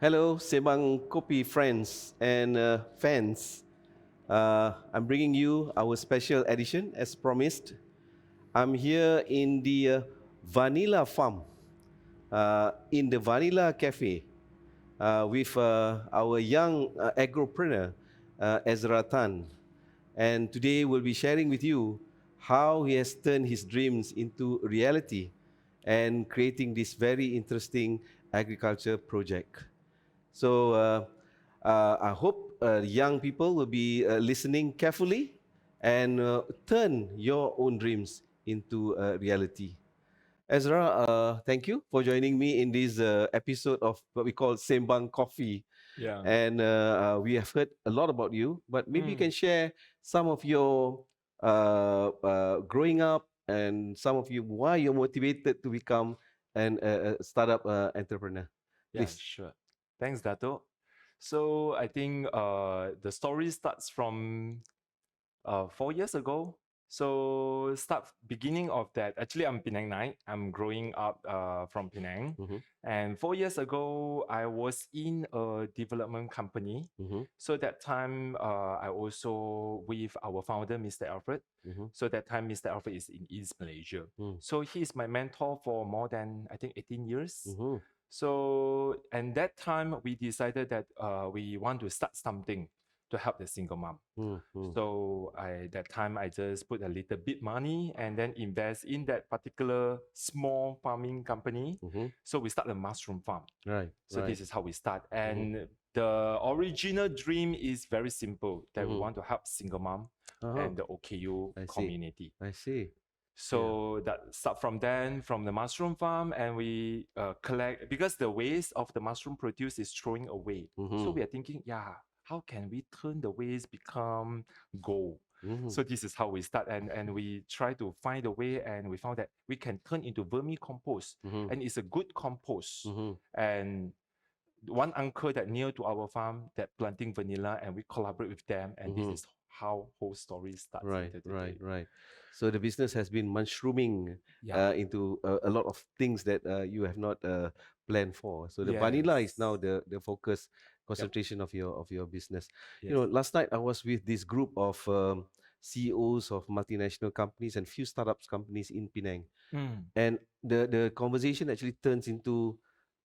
Hello, Sembang Kopi friends and fans. I'm bringing you our special edition as promised. I'm here in the Vanilla Farm, in the Vanilla Cafe, with our young agropreneur, Ezra Tan. And today we'll be sharing with you how he has turned his dreams into reality and creating this very interesting agriculture project. So I hope young people will be listening carefully and turn your own dreams into reality. Ezra, thank you for joining me in this episode of what we call Sembang Coffee. Yeah. And we have heard a lot about you, but maybe you Mm. can share some of your growing up and some of you why you're motivated to become a startup entrepreneur. Yeah, Please. sure. Thanks, Dato. So I think the story starts from 4 years ago. So start beginning of that. Actually, I'm Penang Night. I'm growing up from Penang, Mhm, and 4 years ago, I was in a development company. mhm, So that time, I also with our founder, Mr. Alfred. mhm, So that time, Mr. Alfred is in East Malaysia. mm, So he's my mentor for more than I think 18 years. mhm, So, and that time we decided that we want to start something to help the single mom. mm, mm. So I that time I just put a little bit money and then invest in that particular small farming company. Mhm. So we start a mushroom farm. Right, So right. this is how we start. Mhm, And the original dream is very simple that we mhm. want to help single mom Uh-huh. and the OKU I see. community. I see. Yeah. So that start from then from the mushroom farm and we collect because the waste of the mushroom produce is throwing away. So Mhm, we are thinking, yeah, how can we turn the waste become gold? mhm, So this is how we start and we try to find a way and we found that we can turn into vermicompost mhm, and it's a good compost. mhm, And one uncle that near to our farm that planting vanilla and we collaborate with them and this mhm. is how whole story starts Right, until right, today. right. So the business has been mushrooming Yeah. into a lot of things that you have not planned for. So the vanilla is now Yes. the focus Yep. concentration of your business. You Yes. know, last night I was with this group of CEOs of multinational companies and few startups companies in Penang, Mm. and the conversation actually turns into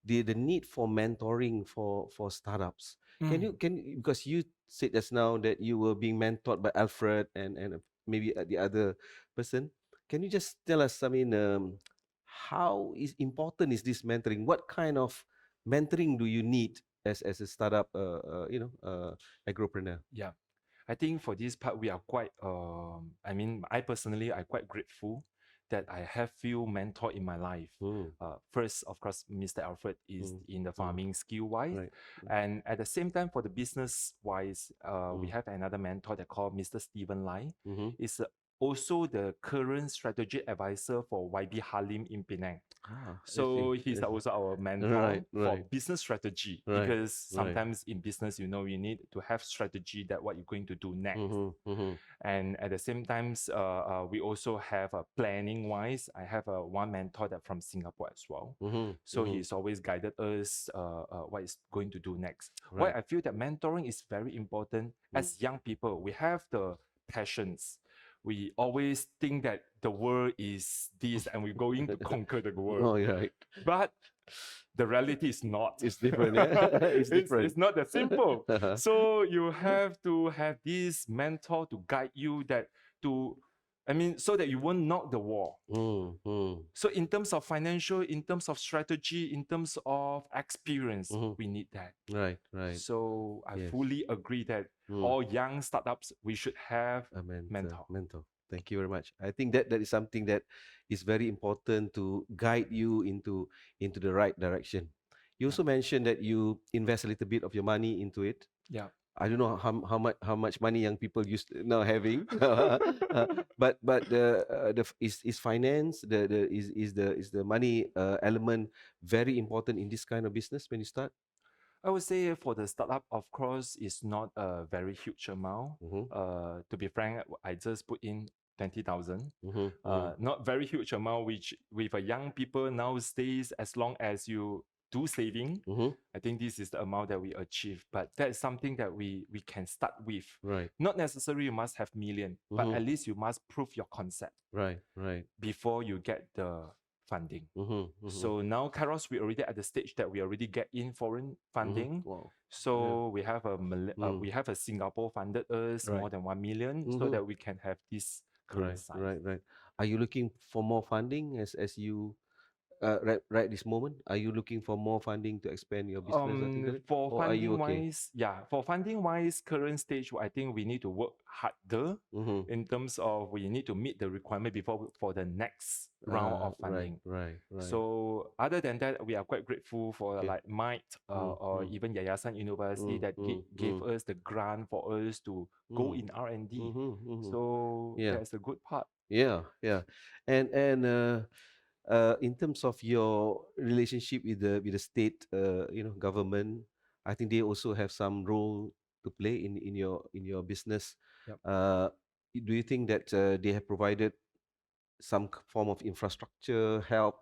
the need for mentoring for startups. Mm. Because you said just now that you were being mentored by Alfred and maybe the other person, can you just tell us, I mean, how is important is this mentoring? What kind of mentoring do you need as a startup agropreneur? Yeah. I think for this part we are quite I mean I personally I quite grateful that I have few mentor in my life. Mm, First, of course, Mr. Alfred is mm, in the mm, farming skill wise, right. and at the same time for the business wise, we Mm, have another mentor that called Mr. Stephen Lai. mm-hmm. Is also the current strategy advisor for YB Halim in Penang. Ah, I see. So he's I see. also our mentor Right, for right, business strategy right, because right. sometimes in business, you know, you need to have strategy that what you're going to do next. Mhm, mhm, And at the same times, we also have a planning wise. I have a one mentor that from Singapore as well. mhm, So mhm. he's always guided us what is going to do next. Why Right. I feel that mentoring is very important Mm. as young people. We have the passions. We always think that the world is this and we're going to conquer the world. Oh, you're right. But the reality is not. It's different, yeah. It's different. It's not that simple. So you have to have this mentor to guide you that to I mean, so that you won't knock the wall. Mm, mm, So in terms of financial, in terms of strategy, in terms of experience, mhm. we need that. Right, right. So I Yes. fully agree that Mm. all young startups we should have A mentor, mentor. mentor. Thank you very much. I think that is something that is very important to guide you into the right direction. You Yeah. also mentioned that you invest a little bit of your money into it. Yeah. I don't know how much money young people used now having, but is finance the money element very important in this kind of business when you start? I would say for the startup, of course, it's not a very huge amount. Mm-hmm, To be frank, I just put in 20,000. mm-hmm, mm-hmm. Not very huge amount, which with a young people nowadays, as long as you do saving. Mm-hmm. I think this is the amount that we achieve, but that is something that we can start with. Right. Not necessarily you must have million, but Mm-hmm. at least you must prove your concept Right. Right. before you get the funding. Mm-hmm. Mm-hmm. So now Kairos, we already at the stage that we already get in foreign funding. Wow. So we have Mm. we have a Singapore funded us Right. more than 1 million, so Mm-hmm. that we can have this current Right. size. Right. Right. Are you looking for more funding as you right this moment? Are you looking for more funding to expand your business or things like that? For Or are you funding okay? wise, current stage, I think we need to work harder Mm-hmm. in terms of we need to meet the requirement before for the next round of Right. funding. Right. Right. So other than that, we are quite grateful for Okay. like Might or even Yayasan University that gave us the grant for us to go in R&D. Mm-hmm. Mm-hmm. So Yeah. that's a good part. Yeah. Yeah. And in terms of your relationship with the state, government, I think they also have some role to play in your business. Yep. Do you think that they have provided some form of infrastructure help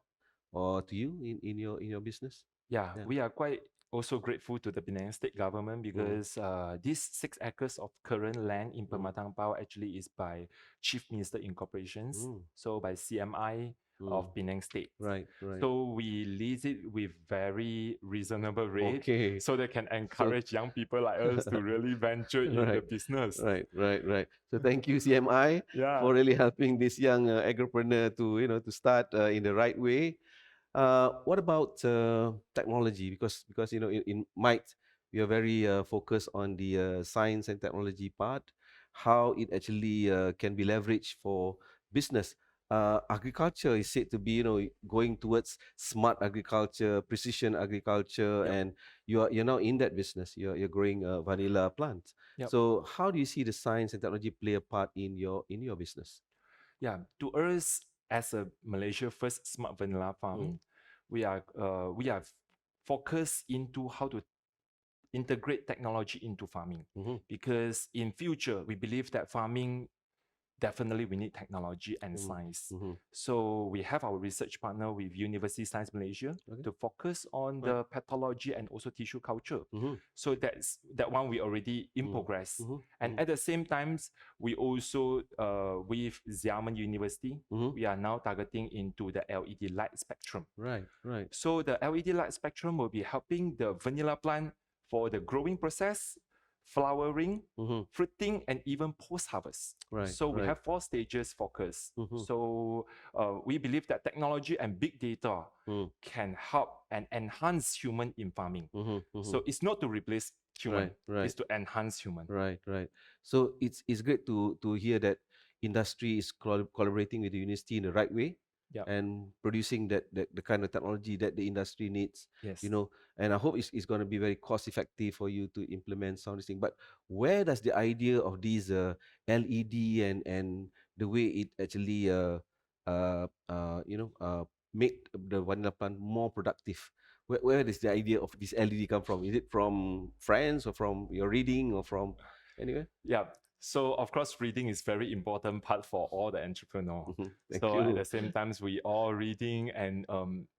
or to you in your business? Yeah, Yeah. we are quite also grateful to the Penang state government Mm, because these 6 acres of current land in mm, Pematang Pao actually is by Chief Minister Incorporations, mm, so by CMI mm. of Penang State. Right. Right. So we lease it with very reasonable rate, Okay. so they can So encourage young people like us to really venture in the right. business. Right. So thank you, CMI, Yeah. for really helping this young agripreneur to start in the right way. What about technology? Because in Might we are very focused on the science and technology part, how it actually can be leveraged for business. Agriculture is said to be going towards smart agriculture, precision agriculture, Yep. and you're now in that business. You're growing vanilla plants. Yep. So how do you see the science and technology play a part in your business? Yeah, to us as a Malaysia first smart vanilla Mm, farm, we are focused into how to integrate technology into farming, mhm, because in future we believe that farming definitely we need technology and mhm, science. mhm. So we have our research partner with University Science Malaysia Okay. to focus on Right. the pathology and also tissue culture. Mhm, So that one we already in mm, progress. mhm, And mhm, at the same times, we also with Xiamen University, mhm. we are now targeting into the LED light spectrum. Right. Right. So the LED light spectrum will be helping the vanilla plant for the growing process, flowering, Mhm. fruiting, and even post-harvest. Right. So we Right. have 4 stages focus. Mhm, So we believe that technology and big data mm, can help and enhance human in farming. mhm, mhm. So it's not to replace human, Right. Right. it's to enhance human. Right. So it's great to hear that industry is collaborating with the university in the right way Yeah. and producing that the kind of technology that the industry needs. Yes. And I hope it's going to be very cost effective for you to implement some of these things. But where does the idea of these LED and the way it actually uh, uh, you know uh, make the vanilla plant more productive? Where does the idea of this LED come from? Is it from friends or from your reading or from anywhere? Yeah. So of course, reading is very important part for all the entrepreneur. Thank So at the you. same times, we all reading and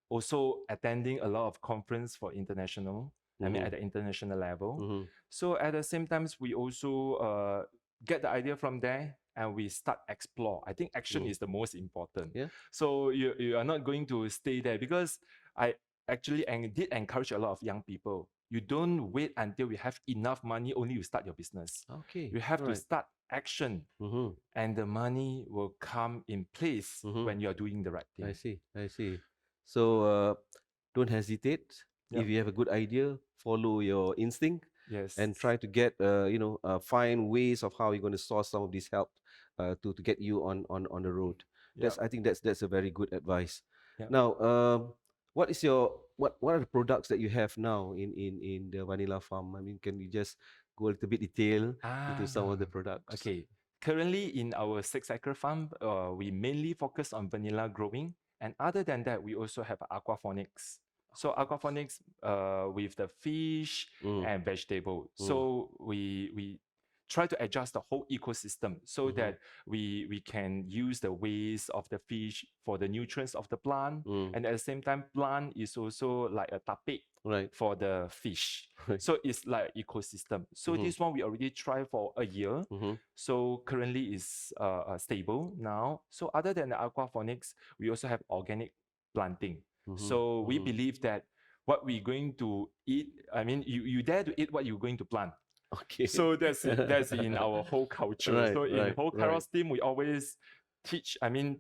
also attending a lot of conference for international. I mean, Mm-hmm. at the international level. Mm-hmm. So at the same times, we also get the idea from there and we start explore. I think action Mm. is the most important. Yeah. So you are not going to stay there, because I actually did encourage a lot of young people. You don't wait until you have enough money only you start your business. Okay. You have All to right. start action, Mm-hmm. and the money will come in place Mm-hmm. when you are doing the right I thing. see. I see. So don't hesitate. If Yep. you have a good idea, follow your instinct Yes. and try to get find ways of how you're going to source some of this help to get you on the road. Yep. I think that's a very good advice. Yep. Now, what are the products that you have now in the vanilla farm? I mean, can you just go a little bit detail into some of the products? Okay. Currently in our 6 acre farm, we mainly focus on vanilla growing. And other than that, we also have aquaponics. So aquaponics with the fish Mm, and vegetable. mm, So we try to adjust the whole ecosystem so that we can use the waste of the fish for the nutrients of the plant, and at the same time plant is also like a tapik Right. for the fish. Right. So it's like ecosystem. So this one we already tried for a year. So currently is stable now. So other than the aquaponics, we also have organic planting. So we believe that what we're going to eat, I mean, you dare to eat what you're going to plant. Okay. So that's in our whole culture. Right, So in right, whole right. Kairos team, we always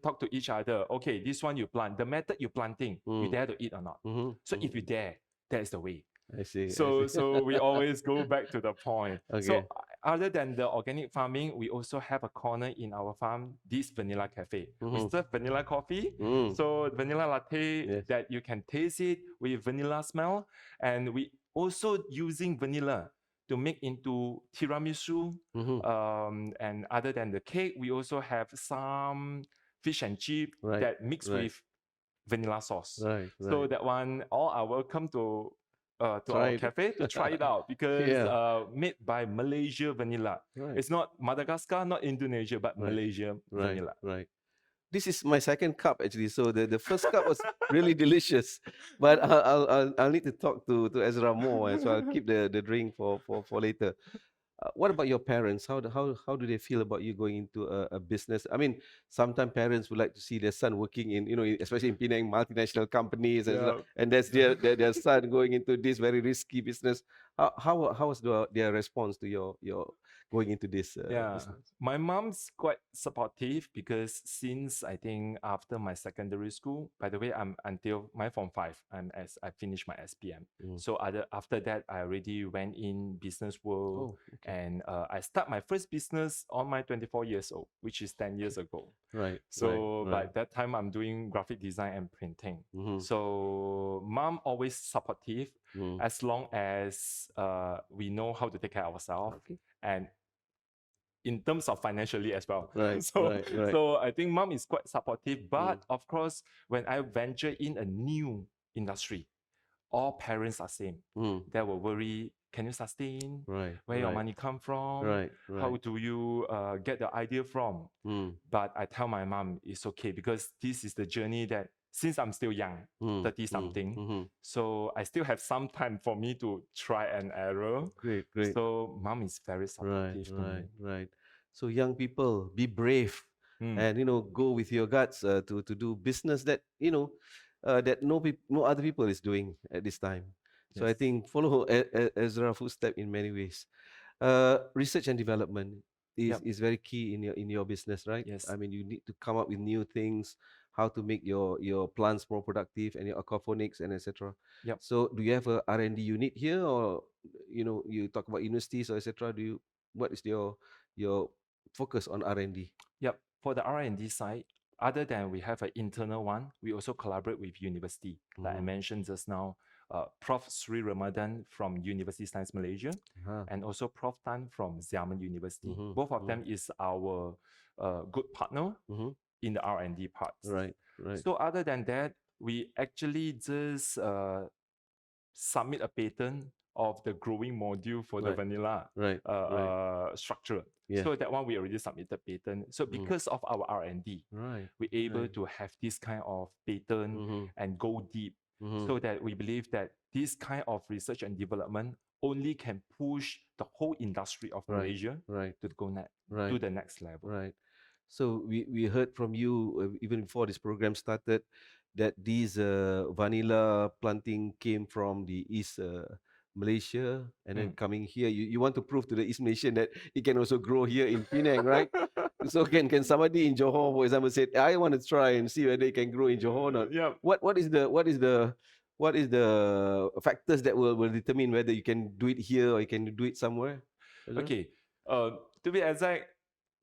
talk to each other. Okay, this one you plant. The method you planting, you dare to eat or not? So if you dare, that is the way. I see. So we always go back to the point. Okay. So other than the organic farming, we also have a corner in our farm, this vanilla cafe. We serve vanilla coffee. So vanilla latte Yes. that you can taste it with vanilla smell. And we also using vanilla to make into tiramisu. And other than the cake, we also have some fish and chip Right, that mix right. with vanilla sauce. Right, So right. that one, all are welcome to Try our it. cafe to try it out because Yeah. made by Malaysia vanilla. Right. It's not Madagascar, not Indonesia, but Right, Malaysia Right, vanilla. right. This is my second cup actually. So the first cup was really delicious, but I'll need to talk to Ezra more, and so I'll keep the drink for later. What about your parents? How do they feel about you going into a business? I mean, sometimes parents would like to see their son working in, especially in Penang, multinational companies, and that's their son going into this very risky business. How was their response to your going into this business? My mom's quite supportive because since I think after my secondary school, by the way, I'm until my form 5, as I finished my SPM. So after that, I already went in business world. Oh, okay. And I start my first business on my 24 years old, which is 10 years ago. Right. So by right. that time, I'm doing graphic design and printing. So mom always supportive as long as we know how to take care of ourselves. Okay. And in terms of financially as well. Right, So, right, right. so I think mom is quite supportive. But of course, when I venture in a new industry, all parents are same. They will worry, can you sustain? Right. Where your right. money come from? Right, How right. do you get the idea from? But I tell my mom it's okay because this is the journey that since I'm still young, 30 something, so I still have some time for me to try and error. Great, great. So mom is very Right, supportive to me. right, right. So young people, be brave, and go with your guts to do business that that no other people is doing at this time. So I Yes. think follow Ezra footstep in many ways. Research and development is very key in your business, right? Yes. I mean, you need to come up with new things, how to make your plants more productive and your aquaponics and etc. Yep. So do you have a R&D unit here, or you talk about universities or etc. What is your focus on R&D? Yep. For the R&D side, other than we have an internal one, we also collaborate with university. Like I mentioned just now, Prof. Sri Ramadan from University Science Malaysia, and also Prof. Tan from Xiamen University. Both of them is our good partner in the R&D parts. Right, right. So other than that, we actually just submit a patent of the growing module for the Right, vanilla right, structure. Yeah. So that one we already submitted patent. So because of our R&D, Right. we're able right. to have this kind of patent and go deep, so that we believe that this kind of research and development only can push the whole industry of Right, Malaysia right. to go Right. to the next level. Right. So we heard from you even before this program started that these vanilla planting came from the East Malaysia, and then coming here, you want to prove to the East Malaysian that it can also grow here in Penang, right? So can somebody in Johor, for example, say, I want to try and see whether it can grow in Johor or not? Yeah. What is the factors that will determine whether you can do it here or you can do it somewhere? Okay. To be exact,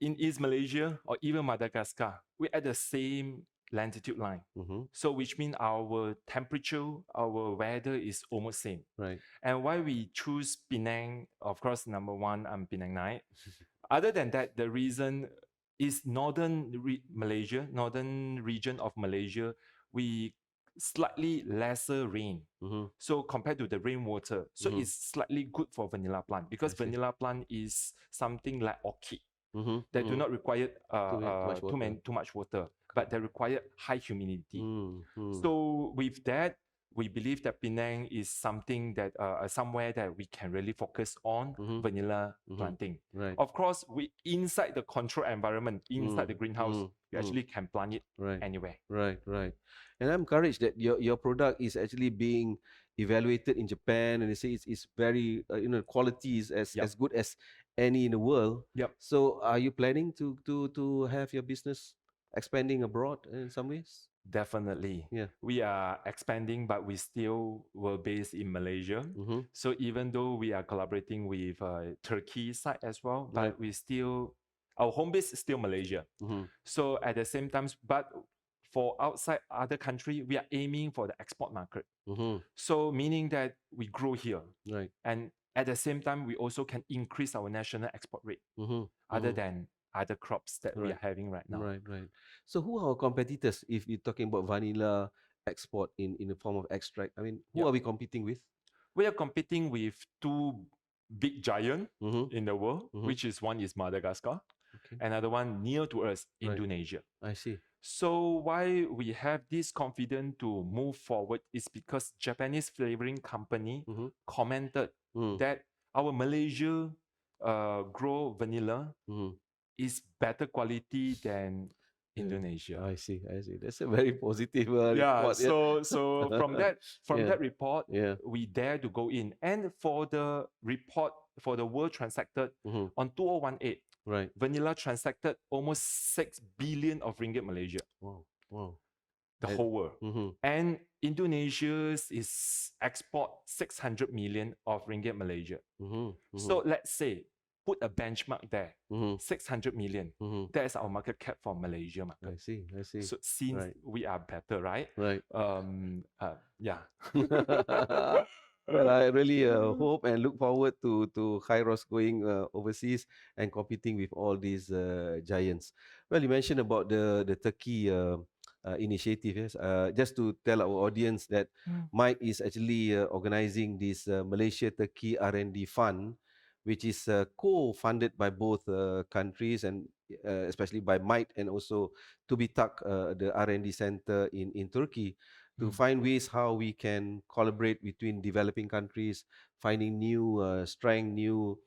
in East Malaysia or even Madagascar, we're at the same latitude line. So which means our temperature, our weather is almost same. Right. And why we choose Penang, of course, number one, I'm Penang Night. Other than that, the reason is northern Malaysia, northern region of Malaysia, we slightly lesser rain. Mhm. So compared to the rainwater, so Mhm. it's slightly good for vanilla plant because I see. vanilla plant is something like orchid Mhm. that do not require Too much water. too much water, but they require high humidity. Mm. So with that, we believe that Penang is something that somewhere that we can really focus on Mhm. vanilla Mhm. planting. Right. Of course, we inside the control environment, inside the greenhouse, you Mm. actually can plant it Right. anywhere. Right. And I'm encouraged that your product is actually being evaluated in Japan, and they say it's very quality is Yep. as good as any in the world. Yep. So are you planning to have your business expanding abroad in some ways? Definitely. Yeah. We are expanding, but we still were based in Malaysia. Mm-hmm. So even though we are collaborating with Turkey side as well, Right. but we still, our home base is still Malaysia. Mm-hmm. So at the same time, but for outside other country, we are aiming for the export market. Mm-hmm. So meaning that we grow here. Right. And at the same time, we also can increase our national export rate Mm-hmm. other than other crops that we Right. are having right now. Right. So who are our competitors if you're talking about vanilla export in the form of extract? I mean, who Yep. are we competing with? We are competing with two big giants Mm-hmm. in the world, Mm-hmm. which is one is Madagascar, Okay. another one near to us, Right. Indonesia. I see. So why we have this confidence to move forward is because Japanese flavoring company Mm-hmm. commented that our Malaysia grow vanilla Mm-hmm. is better quality than Indonesia. I see. That's a very positive Yeah, report. Yeah. so from Yeah. that report, Yeah. we dare to go in. And for the report for the world transacted Mm-hmm. on 2018, Right. vanilla transacted almost 6 billion of ringgit Malaysia, Wow. the And, whole world. mm-hmm. And Indonesia's is export 600 million of ringgit Malaysia. Mm-hmm. So let's say put a benchmark there, Mm-hmm. 600 million. Mm-hmm. That is our market cap for Malaysia market. I see. So since Right. we are better, right? Right. Yeah. Well, I really hope and look forward to Kairos going overseas and competing with all these giants. Well, you mentioned about the Turkey initiative. Yes, just to tell our audience that Mike is actually organizing this Malaysia Turkey R&D Fund, which is co-funded by both countries and especially by Mike and also Tubitak, the R&D center in Turkey, to find ways how we can collaborate between developing countries, finding new strength, new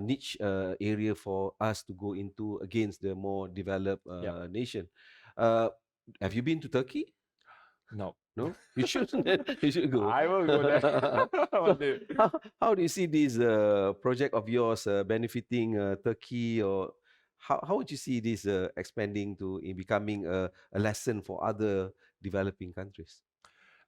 niche area for us to go into against the more developed Yep. nation. Uh, have you been to Turkey? No. No, you should. You should go. I will go there So one day. how do you see this project of yours benefiting Turkey, or how would you see this expanding to in becoming a lesson for other developing countries?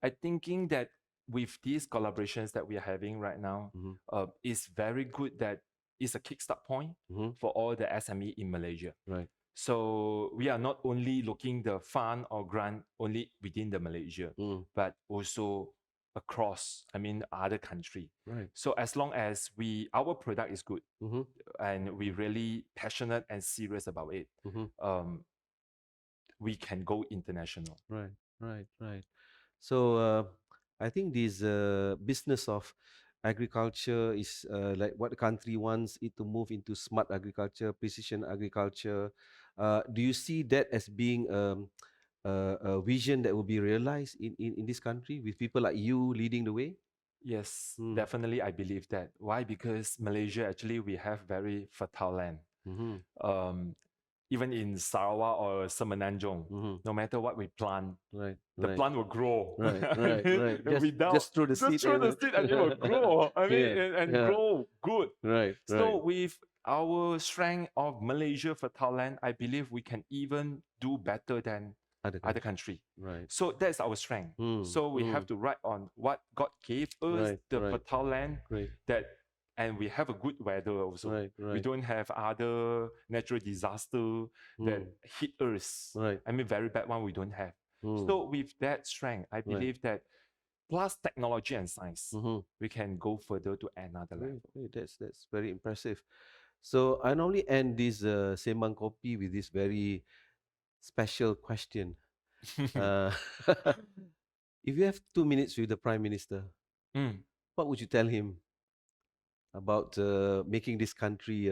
I thinking that with these collaborations that we are having right now, Mm-hmm. it's very good that it's a kickstart point Mm-hmm. for all the SME in Malaysia. Right. So we are not only looking the fund or grant only within the Malaysia, but also across, I mean, other country. Right. So as long as our product is good Mm-hmm. and we really passionate and serious about it, Mm-hmm. we can go international. Right. So I think this business of agriculture is like what the country wants it to move into smart agriculture, precision agriculture. Do you see that as being a vision that will be realized in this country with people like you leading the way? Yes, Mm. definitely. I believe that. Why? Because Malaysia actually we have very fertile land. Mm-hmm. Um, even in Sarawak or Semenanjung, Mm-hmm. no matter what we plant, Right. the plant will grow. Right. Without Just throw the seed. just throw the seed and it will grow. I mean, Yeah. and Yeah. grow good. Right. So with our strength of Malaysia fertile land, I believe we can even do better than other country. Right. So that's our strength. So we have to write on what God gave us, the fertile land, Great. that and we have a good weather also. We Right. don't have other natural disaster that hit us. Right. I mean, very bad one we don't have. So with that strength, I believe that plus technology and science, we can go further to another level. Great. That's very impressive. So I normally end this Sembang Kopi with this very special question. Uh, If you have 2 minutes with the Prime Minister, Mm. what would you tell him about making this country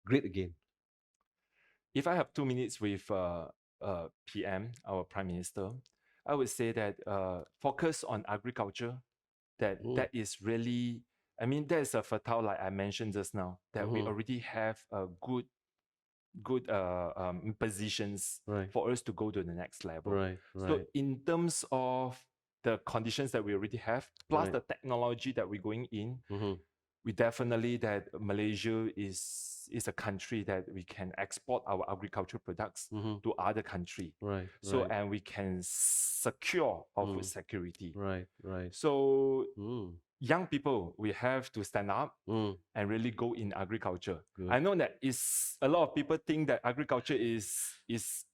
great again? If I have 2 minutes with PM, our Prime Minister, I would say that focus on agriculture. That is really, I mean, that is a fertile, like I mentioned just now, that we already have a good positions Right. for us to go to the next level. Right. So Right. in terms of the conditions that we already have, plus Right. the technology that we're going in, Mm-hmm. we definitely that Malaysia is a country that we can export our agricultural products Mm-hmm. to other country. Right. So Right. and we can secure our food security. Right. Right. So Mm. young people, we have to stand up Mm. and really go in agriculture. Good. I know that is a lot of people think that agriculture is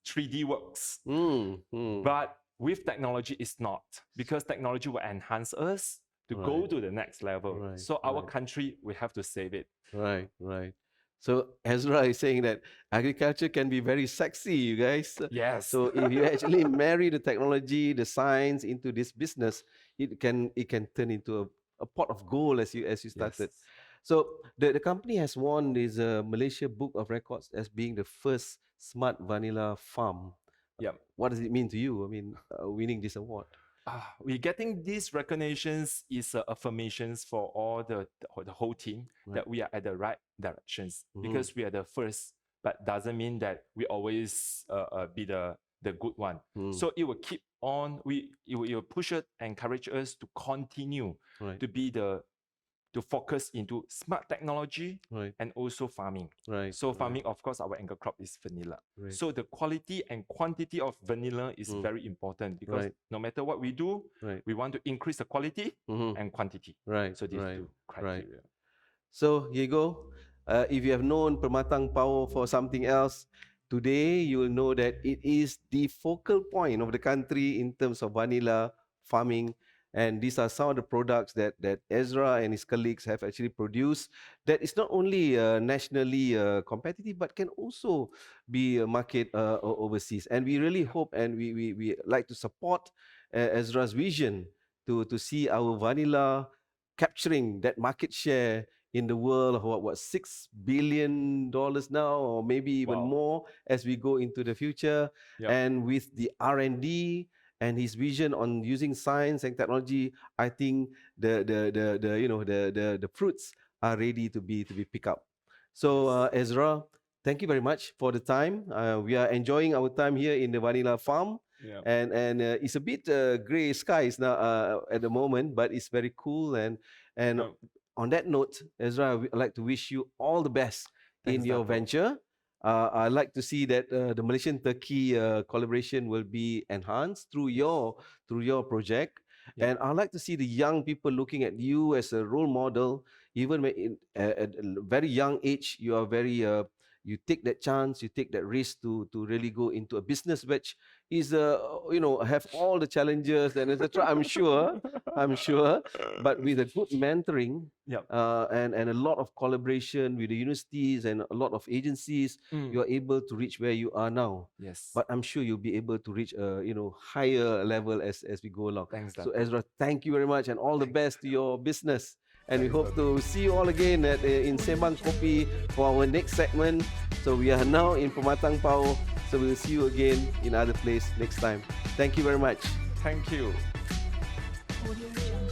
3D works, but with technology, it's not, because technology will enhance us to go Right. to the next level. Right. So our Right. country, we have to save it. Right. Right. So Ezra is saying that agriculture can be very sexy, you guys. Yes. So if you actually marry the technology, the science into this business, it can turn into a pot of gold as you started. Yes. So the company has won this Malaysia Book of Records as being the first smart vanilla farm. Yep. What does it mean to you? I mean, winning this award. We're getting these recognitions is affirmations for all the whole team that we are at the right directions, because we are the first, but doesn't mean that we always be the good one. So it will keep on. It will push it, encourage us to continue Right. to be to focus into smart technology Right. and also farming. Right. So farming, of course, our anchor crop is vanilla. Right. So the quality and quantity of vanilla is very important, because Right. no matter what we do, Right. we want to increase the quality and quantity. Right. So these Right. two criteria. Right. So here you go. If you have known Permatang Power for something else, today you will know that it is the focal point of the country in terms of vanilla farming. And these are some of the products that Ezra and his colleagues have actually produced that is not only nationally competitive, but can also be market overseas. And we really hope, and we like to support Ezra's vision to see our vanilla capturing that market share in the world of what $6 billion now, or maybe even more as we go into the future. Yep. And with the R&D and his vision on using science and technology, I think the fruits are ready to be picked up. So Ezra, thank you very much for the time. We are enjoying our time here in the vanilla farm. Yep. And it's a bit gray skies now at the moment, but it's very cool. And on that note, Ezra, I'd like to wish you all the best in your venture. I'd like to see that the Malaysian Turkey collaboration will be enhanced through your project. Yep. And I'd like to see the young people looking at you as a role model, even when at a very young age, you are very you take that chance, you take that risk to really go into a business which is have all the challenges and etc. I'm sure, but with a good mentoring, Yep. and a lot of collaboration with the universities and a lot of agencies, you are able to reach where you are now. Yes. But I'm sure you'll be able to reach a higher level as we go along. Thanks, So Dato'. Ezra, thank you very much, and all the best to your business. And we hope to see you all again in Sembang Kopi for our next segment. So we are now in Pematang Pau. So we'll see you again in other place next time. Thank you very much. Thank you. Audio Jungle.